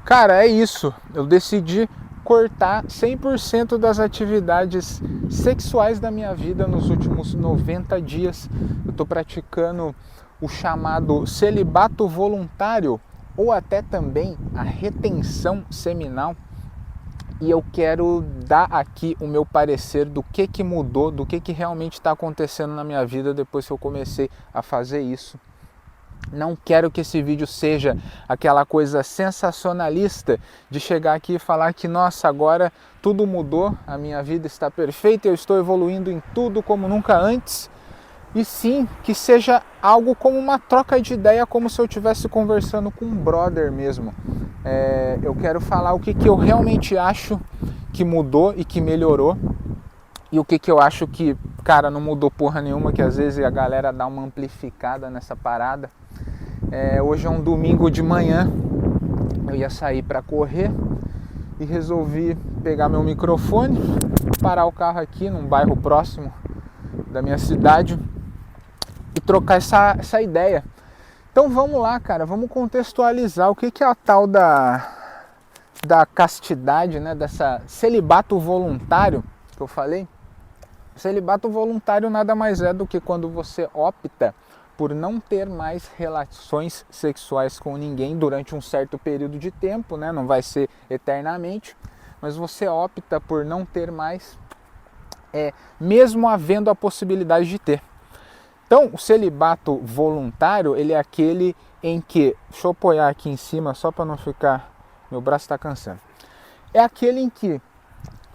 Cara, é isso. Eu decidi cortar 100% das atividades sexuais da minha vida nos últimos 90 dias. Eu estou praticando o chamado celibato voluntário ou até também a retenção seminal. E eu quero dar aqui o meu parecer do que mudou, do que realmente está acontecendo na minha vida depois que eu comecei a fazer isso. Não quero que esse vídeo seja aquela coisa sensacionalista de chegar aqui e falar que, nossa, agora tudo mudou, a minha vida está perfeita, eu estou evoluindo em tudo como nunca antes. E sim, que seja algo como uma troca de ideia, como se eu estivesse conversando com um brother mesmo. Eu quero falar o que eu realmente acho que mudou e que melhorou. E o que eu acho que, cara, não mudou porra nenhuma, que às vezes a galera dá uma amplificada nessa parada. Hoje é um domingo de manhã, eu ia sair para correr e resolvi pegar meu microfone, parar o carro aqui num bairro próximo da minha cidade e trocar essa ideia. Então vamos lá, cara, vamos contextualizar o que é a tal da castidade, né, dessa celibato voluntário que eu falei. Celibato voluntário nada mais é do que quando você opta por não ter mais relações sexuais com ninguém durante um certo período de tempo, né? Não vai ser eternamente, mas você opta por não ter mais, mesmo havendo a possibilidade de ter. Então, o celibato voluntário, ele é aquele em que, deixa eu apoiar aqui em cima só para não ficar, meu braço está cansando. É aquele em que,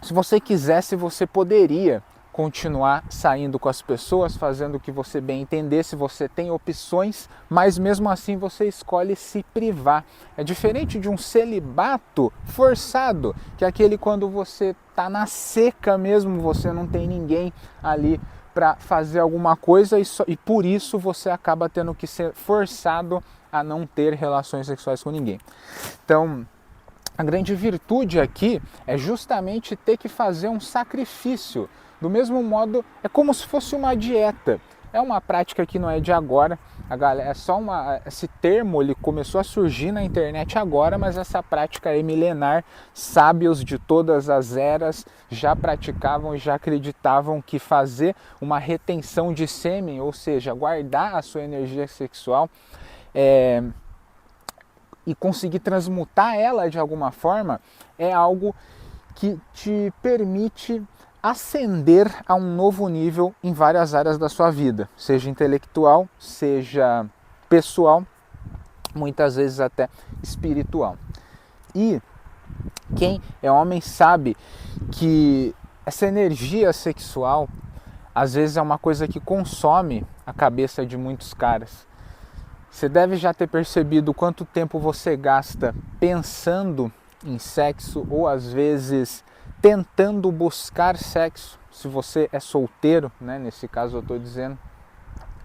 se você quisesse, você poderia continuar saindo com as pessoas, fazendo o que você bem entendesse, você tem opções, mas mesmo assim você escolhe se privar. É diferente de um celibato forçado, que é aquele quando você está na seca mesmo, você não tem ninguém ali para fazer alguma coisa e por isso você acaba tendo que ser forçado a não ter relações sexuais com ninguém. Então, a grande virtude aqui é justamente ter que fazer um sacrifício. Do mesmo modo, é como se fosse uma dieta. É uma prática que não é de agora. Esse termo ele começou a surgir na internet agora, mas essa prática é milenar. Sábios de todas as eras já praticavam e já acreditavam que fazer uma retenção de sêmen, ou seja, guardar a sua energia sexual, e conseguir transmutar ela de alguma forma, é algo que te permite ascender a um novo nível em várias áreas da sua vida, seja intelectual, seja pessoal, muitas vezes até espiritual. E quem é homem sabe que essa energia sexual às vezes é uma coisa que consome a cabeça de muitos caras. Você deve já ter percebido quanto tempo você gasta pensando em sexo ou às vezes tentando buscar sexo. Se você é solteiro, né, nesse caso eu estou dizendo,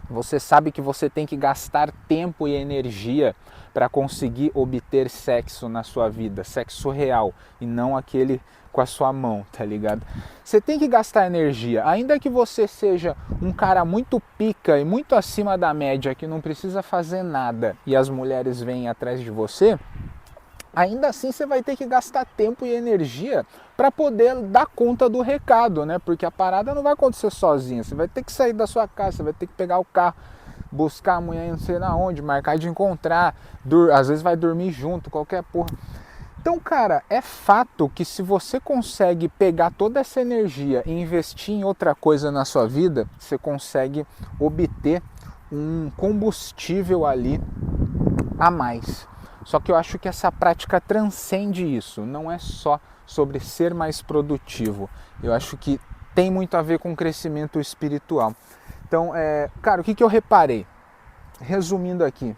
você sabe que você tem que gastar tempo e energia para conseguir obter sexo na sua vida, sexo real e não aquele com a sua mão, tá ligado? Você tem que gastar energia, ainda que você seja um cara muito pica e muito acima da média, que não precisa fazer nada e as mulheres vêm atrás de você, ainda assim você vai ter que gastar tempo e energia para poder dar conta do recado, né? Porque a parada não vai acontecer sozinha, você vai ter que sair da sua casa, você vai ter que pegar o carro, buscar a mulher não sei na onde, marcar de encontrar, às vezes vai dormir junto, qualquer porra. Então, cara, é fato que se você consegue pegar toda essa energia e investir em outra coisa na sua vida, você consegue obter um combustível ali a mais. Só que eu acho que essa prática transcende isso, não é só sobre ser mais produtivo. Eu acho que tem muito a ver com crescimento espiritual. Então, cara, o que eu reparei? Resumindo aqui,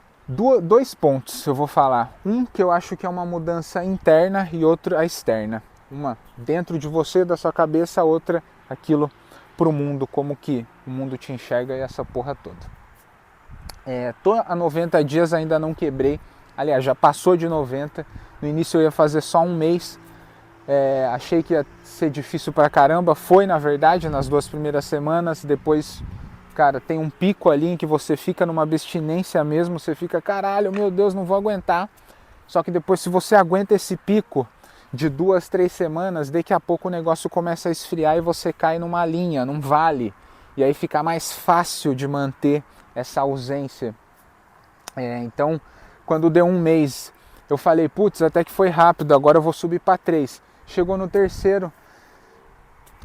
dois pontos eu vou falar. Um que eu acho que é uma mudança interna e outro a externa. Uma dentro de você, da sua cabeça, outra aquilo pro mundo, como que o mundo te enxerga e essa porra toda. Tô há 90 dias, ainda não quebrei. Aliás, já passou de 90. No início eu ia fazer só um mês. Achei que ia ser difícil pra caramba. Foi, na verdade, nas 2 primeiras semanas. Depois, cara, tem um pico ali em que você fica numa abstinência mesmo. Você fica, caralho, meu Deus, não vou aguentar. Só que depois, se você aguenta esse pico de 2, 3 semanas, daqui a pouco o negócio começa a esfriar e você cai numa linha, num vale. E aí fica mais fácil de manter essa ausência. Então, quando deu um mês, eu falei, putz, até que foi rápido, agora eu vou subir para 3. Chegou no terceiro.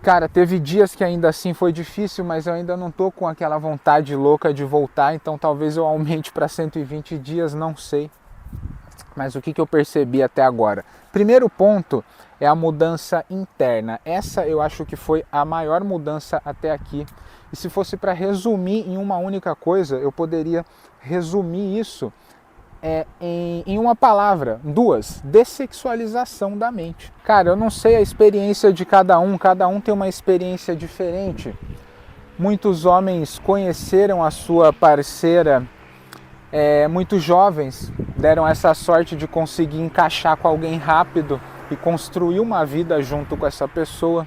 Cara, teve dias que ainda assim foi difícil, mas eu ainda não tô com aquela vontade louca de voltar, então talvez eu aumente para 120 dias, não sei. Mas o que eu percebi até agora? Primeiro ponto é a mudança interna. Essa eu acho que foi a maior mudança até aqui. E se fosse para resumir em uma única coisa, eu poderia resumir isso em uma palavra, 2, dessexualização da mente. Cara, eu não sei a experiência de cada um tem uma experiência diferente. Muitos homens conheceram a sua parceira muito jovens, deram essa sorte de conseguir encaixar com alguém rápido e construir uma vida junto com essa pessoa.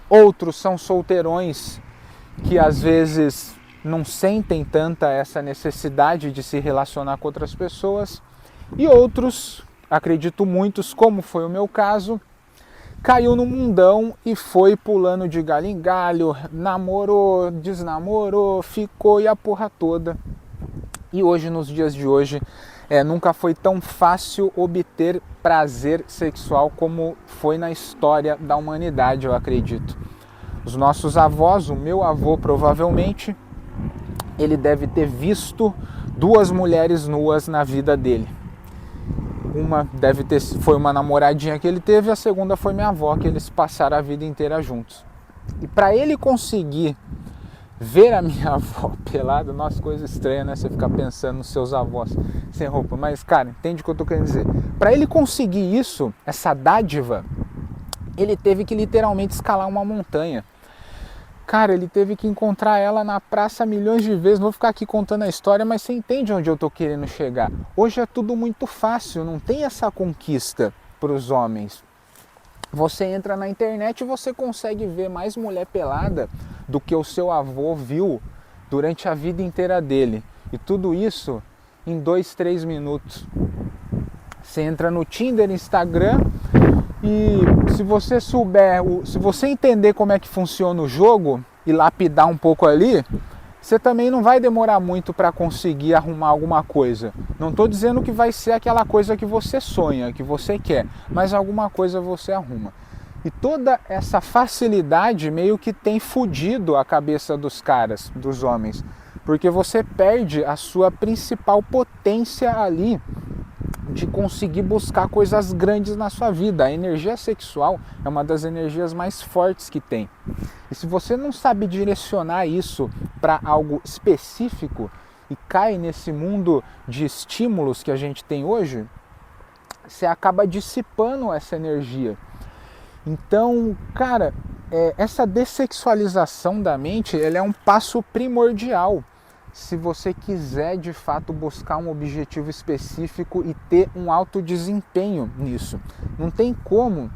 Outros são solteirões que às vezes não sentem tanta essa necessidade de se relacionar com outras pessoas. E outros, acredito muitos, como foi o meu caso, caiu no mundão e foi pulando de galho em galho, namorou, desnamorou, ficou e a porra toda. E hoje, nos dias de hoje, nunca foi tão fácil obter prazer sexual como foi na história da humanidade, eu acredito. Os nossos avós, o meu avô provavelmente, ele deve ter visto 2 mulheres nuas na vida dele. Uma foi uma namoradinha que ele teve, a segunda foi minha avó, que eles passaram a vida inteira juntos. E para ele conseguir ver a minha avó pelada, nossa, coisa estranha, né? Você ficar pensando nos seus avós sem roupa. Mas, cara, entende o que eu tô querendo dizer? Para ele conseguir isso, essa dádiva, ele teve que literalmente escalar uma montanha. Cara, ele teve que encontrar ela na praça milhões de vezes. Não vou ficar aqui contando a história, mas você entende onde eu tô querendo chegar. Hoje é tudo muito fácil, não tem essa conquista para os homens. Você entra na internet e você consegue ver mais mulher pelada do que o seu avô viu durante a vida inteira dele. E tudo isso em 2, 3 minutos. Você entra no Tinder, Instagram, e se você se você entender como é que funciona o jogo e lapidar um pouco ali, você também não vai demorar muito para conseguir arrumar alguma coisa. Não estou dizendo que vai ser aquela coisa que você sonha, que você quer, mas alguma coisa você arruma. E toda essa facilidade meio que tem fudido a cabeça dos caras, dos homens, porque você perde a sua principal potência ali de conseguir buscar coisas grandes na sua vida. A energia sexual é uma das energias mais fortes que tem. E se você não sabe direcionar isso para algo específico e cai nesse mundo de estímulos que a gente tem hoje, você acaba dissipando essa energia. Então, cara, essa dessexualização da mente, ela é um passo primordial se você quiser de fato buscar um objetivo específico e ter um alto desempenho nisso. Não tem como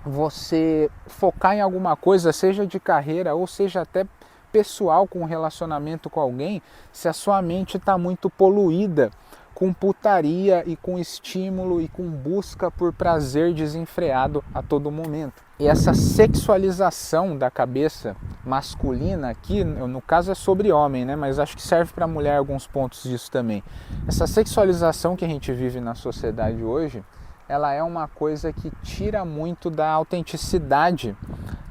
você focar em alguma coisa, seja de carreira ou seja até pessoal, com um relacionamento com alguém, se a sua mente está muito poluída com putaria e com estímulo e com busca por prazer desenfreado a todo momento. E essa sexualização da cabeça masculina aqui, no caso é sobre homem, né? Mas acho que serve para mulher alguns pontos disso também. Essa sexualização que a gente vive na sociedade hoje, ela é uma coisa que tira muito da autenticidade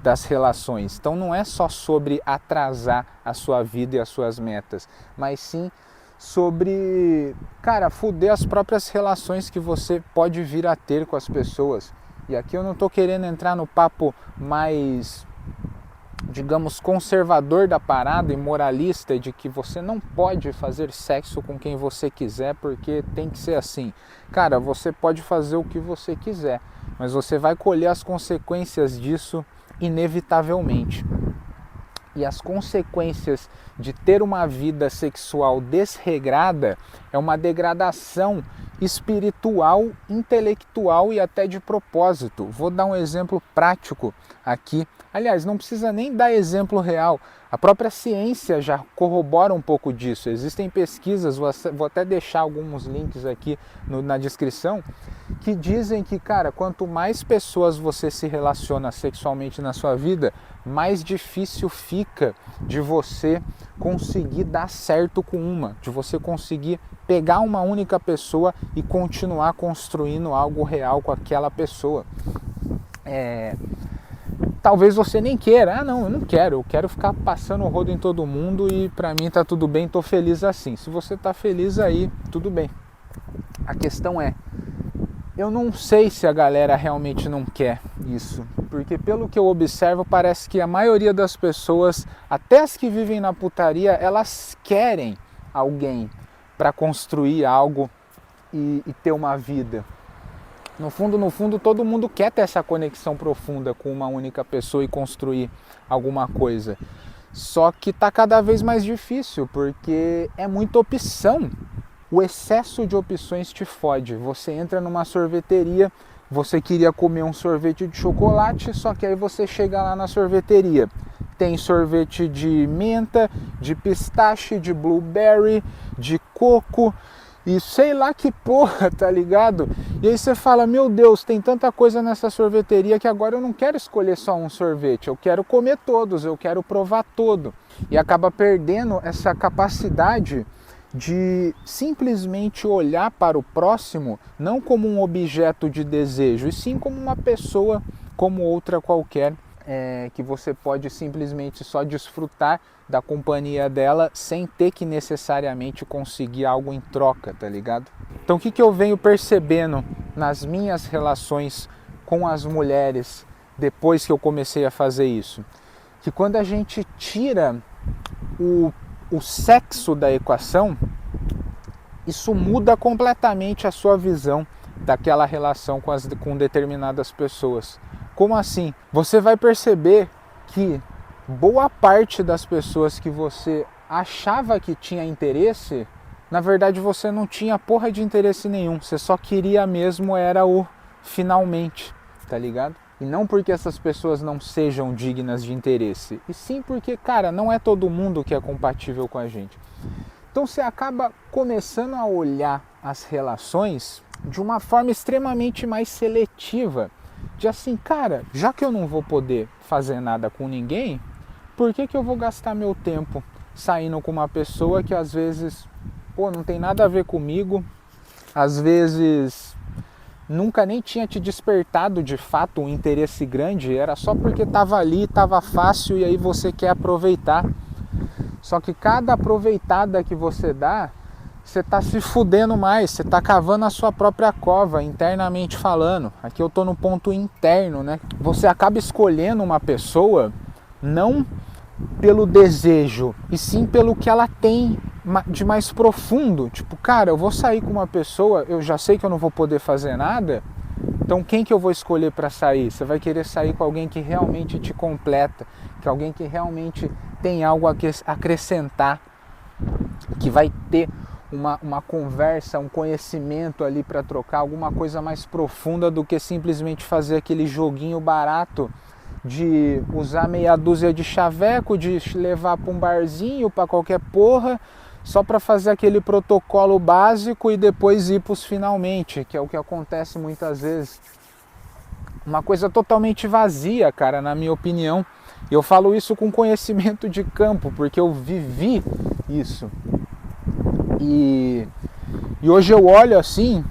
das relações. Então não é só sobre atrasar a sua vida e as suas metas, mas sim sobre, cara, foder as próprias relações que você pode vir a ter com as pessoas. E aqui eu não estou querendo entrar no papo mais, digamos, conservador da parada e moralista de que você não pode fazer sexo com quem você quiser porque tem que ser assim. Cara, você pode fazer o que você quiser, mas você vai colher as consequências disso inevitavelmente. E as consequências de ter uma vida sexual desregrada é uma degradação espiritual, intelectual e até de propósito. Vou dar um exemplo prático aqui. Aliás, não precisa nem dar exemplo real. A própria ciência já corrobora um pouco disso. Existem pesquisas, vou até deixar alguns links aqui na descrição, que dizem que, cara, quanto mais pessoas você se relaciona sexualmente na sua vida, mais difícil fica de você conseguir dar certo com uma, de você conseguir pegar uma única pessoa e continuar construindo algo real com aquela pessoa. Talvez você nem queira, não, eu não quero, eu quero ficar passando o rodo em todo mundo e pra mim tá tudo bem, tô feliz assim. Se você tá feliz aí, tudo bem. A questão é, eu não sei se a galera realmente não quer isso, porque pelo que eu observo parece que a maioria das pessoas, até as que vivem na putaria, elas querem alguém para construir algo e ter uma vida. No fundo, todo mundo quer ter essa conexão profunda com uma única pessoa e construir alguma coisa. Só que está cada vez mais difícil, porque é muita opção. O excesso de opções te fode. Você entra numa sorveteria, você queria comer um sorvete de chocolate, só que aí você chega lá na sorveteria. Tem sorvete de menta, de pistache, de blueberry, de coco e sei lá que porra, tá ligado? E aí você fala, meu Deus, tem tanta coisa nessa sorveteria que agora eu não quero escolher só um sorvete, eu quero comer todos, eu quero provar todo. E acaba perdendo essa capacidade de simplesmente olhar para o próximo não como um objeto de desejo, e sim como uma pessoa como outra qualquer, que você pode simplesmente só desfrutar da companhia dela sem ter que necessariamente conseguir algo em troca, tá ligado? Então o que eu venho percebendo nas minhas relações com as mulheres depois que eu comecei a fazer isso? Que quando a gente tira o sexo da equação, isso muda completamente a sua visão daquela relação com determinadas pessoas. Como assim? Você vai perceber que boa parte das pessoas que você achava que tinha interesse, na verdade você não tinha porra de interesse nenhum, você só queria mesmo era o finalmente, tá ligado? E não porque essas pessoas não sejam dignas de interesse, e sim porque, cara, não é todo mundo que é compatível com a gente. Então você acaba começando a olhar as relações de uma forma extremamente mais seletiva. De assim, cara, já que eu não vou poder fazer nada com ninguém, por que eu vou gastar meu tempo saindo com uma pessoa que às vezes, não tem nada a ver comigo, às vezes nunca nem tinha te despertado de fato um interesse grande, era só porque estava ali, estava fácil e aí você quer aproveitar. Só que cada aproveitada que você dá, você está se fudendo mais, você está cavando a sua própria cova, internamente falando. Aqui eu estou no ponto interno, né? Você acaba escolhendo uma pessoa não pelo desejo, e sim pelo que ela tem de mais profundo. Tipo, cara, eu vou sair com uma pessoa, eu já sei que eu não vou poder fazer nada, então quem que eu vou escolher para sair? Você vai querer sair com alguém que realmente te completa, que alguém que realmente tem algo a acrescentar, que vai ter uma conversa, um conhecimento ali para trocar, alguma coisa mais profunda do que simplesmente fazer aquele joguinho barato de usar meia dúzia de chaveco, de levar para um barzinho, para qualquer porra, só para fazer aquele protocolo básico e depois ir para os finalmente, que é o que acontece muitas vezes. Uma coisa totalmente vazia, cara, na minha opinião. Eu falo isso com conhecimento de campo, porque eu vivi isso. E hoje eu olho assim,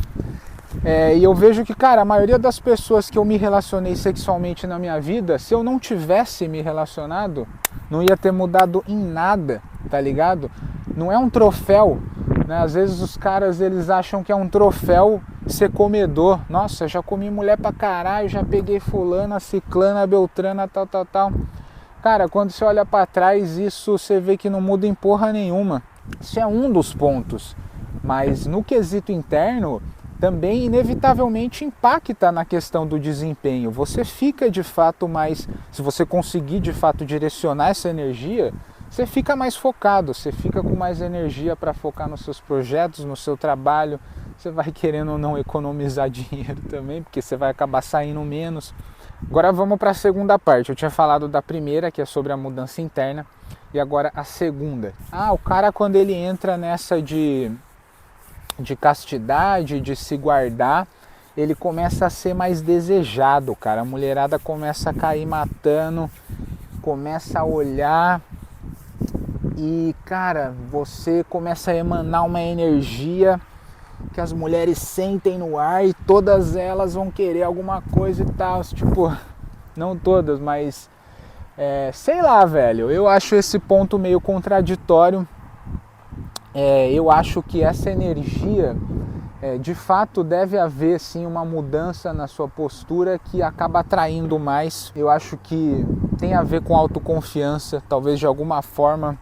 e eu vejo que, cara, a maioria das pessoas que eu me relacionei sexualmente na minha vida, se eu não tivesse me relacionado, não ia ter mudado em nada, tá ligado? Não é um troféu, né? Às vezes os caras, eles acham que é um troféu ser comedor. Nossa, já comi mulher pra caralho, já peguei fulana, ciclana, beltrana, tal. Cara, quando você olha pra trás, isso você vê que não muda em porra nenhuma. Isso é um dos pontos, mas no quesito interno também inevitavelmente impacta na questão do desempenho. Você fica de fato mais, se você conseguir de fato direcionar essa energia, você fica mais focado, você fica com mais energia para focar nos seus projetos, no seu trabalho, você vai querendo ou não economizar dinheiro também, porque você vai acabar saindo menos. Agora vamos para a segunda parte. Eu tinha falado da primeira, que é sobre a mudança interna, e agora a segunda. O cara, quando ele entra nessa de castidade, de se guardar, ele começa a ser mais desejado, cara. A mulherada começa a cair matando, começa a olhar e, cara, você começa a emanar uma energia que as mulheres sentem no ar e todas elas vão querer alguma coisa e tal. Tipo, não todas, mas sei lá, velho. Eu acho esse ponto meio contraditório. Eu acho que essa energia, de fato, deve haver sim uma mudança na sua postura que acaba atraindo mais. Eu acho que tem a ver com autoconfiança, talvez de alguma forma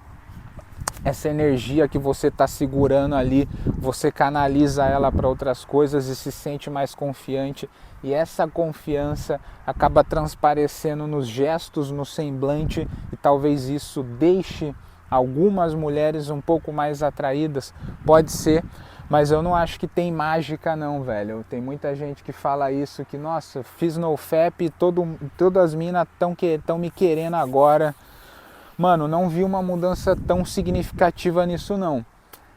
essa energia que você está segurando ali, você canaliza ela para outras coisas e se sente mais confiante, e essa confiança acaba transparecendo nos gestos, no semblante, e talvez isso deixe algumas mulheres um pouco mais atraídas, pode ser, mas eu não acho que tem mágica não, velho. Tem muita gente que fala isso, que nossa, fiz NoFap e todas as minas estão me querendo agora. Mano, não vi uma mudança tão significativa nisso não.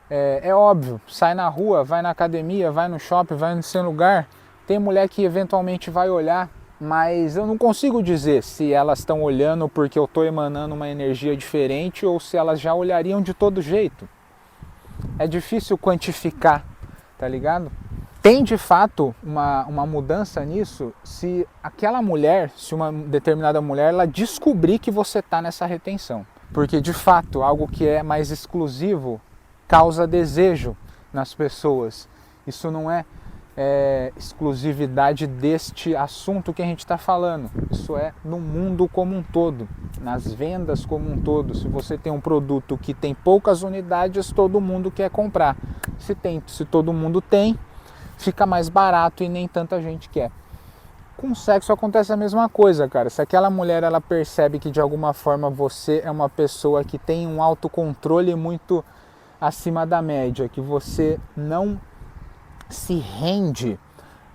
É óbvio, sai na rua, vai na academia, vai no shopping, vai no seu lugar, tem mulher que eventualmente vai olhar, mas eu não consigo dizer se elas estão olhando porque eu estou emanando uma energia diferente ou se elas já olhariam de todo jeito. É difícil quantificar, tá ligado? Tem de fato uma mudança nisso se aquela mulher, se uma determinada mulher, ela descobrir que você está nessa retenção. Porque de fato, algo que é mais exclusivo causa desejo nas pessoas. Isso não é exclusividade deste assunto que a gente está falando. Isso é no mundo como um todo, nas vendas como um todo. Se você tem um produto que tem poucas unidades, todo mundo quer comprar. Se todo mundo tem, fica mais barato e nem tanta gente quer. Com sexo acontece a mesma coisa, cara. Se aquela mulher ela percebe que de alguma forma você é uma pessoa que tem um autocontrole muito acima da média, que você não se rende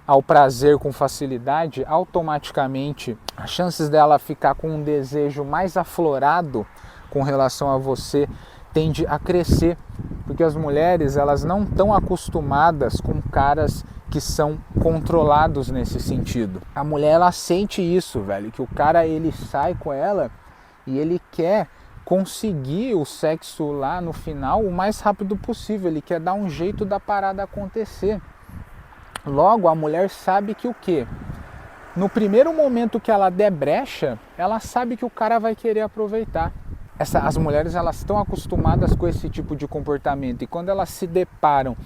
ao prazer com facilidade, automaticamente as chances dela ficar com um desejo mais aflorado com relação a você tende a crescer, porque as mulheres elas não estão acostumadas com caras que são controlados nesse sentido. A mulher ela sente isso, velho, que o cara ele sai com ela e ele quer conseguir o sexo lá no final o mais rápido possível, ele quer dar um jeito da parada acontecer. Logo, a mulher sabe que o quê? No primeiro momento que ela der brecha, ela sabe que o cara vai querer aproveitar. As mulheres elas estão acostumadas com esse tipo de comportamento, e quando elas se deparam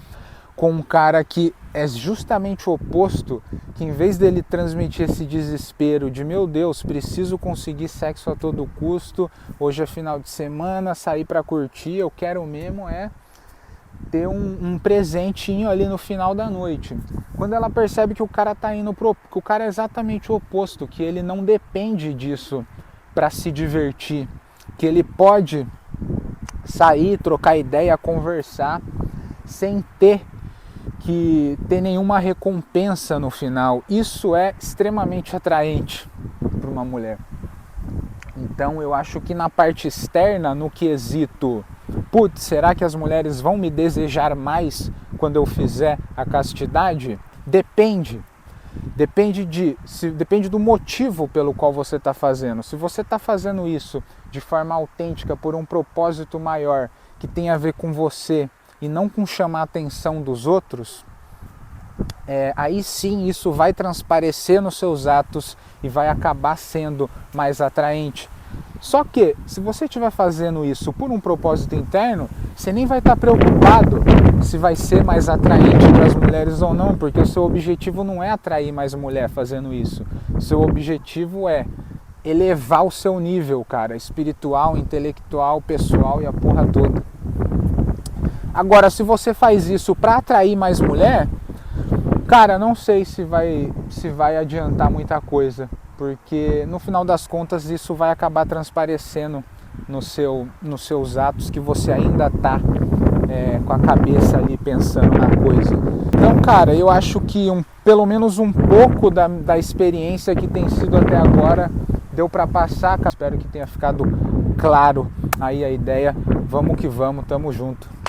com um cara que é justamente o oposto, que em vez dele transmitir esse desespero de meu Deus, preciso conseguir sexo a todo custo, hoje é final de semana, sair para curtir, eu quero mesmo ter um presentinho ali no final da noite. Quando ela percebe que o cara tá indo que o cara é exatamente o oposto, que ele não depende disso para se divertir, que ele pode sair, trocar ideia, conversar sem ter nenhuma recompensa no final. Isso é extremamente atraente para uma mulher. Então eu acho que na parte externa, no quesito, putz, será que as mulheres vão me desejar mais quando eu fizer a castidade? Depende. Depende do motivo pelo qual você está fazendo. Se você está fazendo isso de forma autêntica, por um propósito maior, que tem a ver com você e não com chamar a atenção dos outros, aí sim isso vai transparecer nos seus atos e vai acabar sendo mais atraente. Só que, se você estiver fazendo isso por um propósito interno, você nem vai estar preocupado se vai ser mais atraente para as mulheres ou não, porque o seu objetivo não é atrair mais mulher fazendo isso. O seu objetivo é elevar o seu nível, cara, espiritual, intelectual, pessoal e a porra toda. Agora, se você faz isso para atrair mais mulher, cara, não sei se vai adiantar muita coisa, porque no final das contas isso vai acabar transparecendo nos seus atos que você ainda está com a cabeça ali pensando na coisa. Então, cara, eu acho que pelo menos um pouco da experiência que tem sido até agora deu para passar. Espero que tenha ficado claro aí a ideia. Vamos que vamos, tamo junto.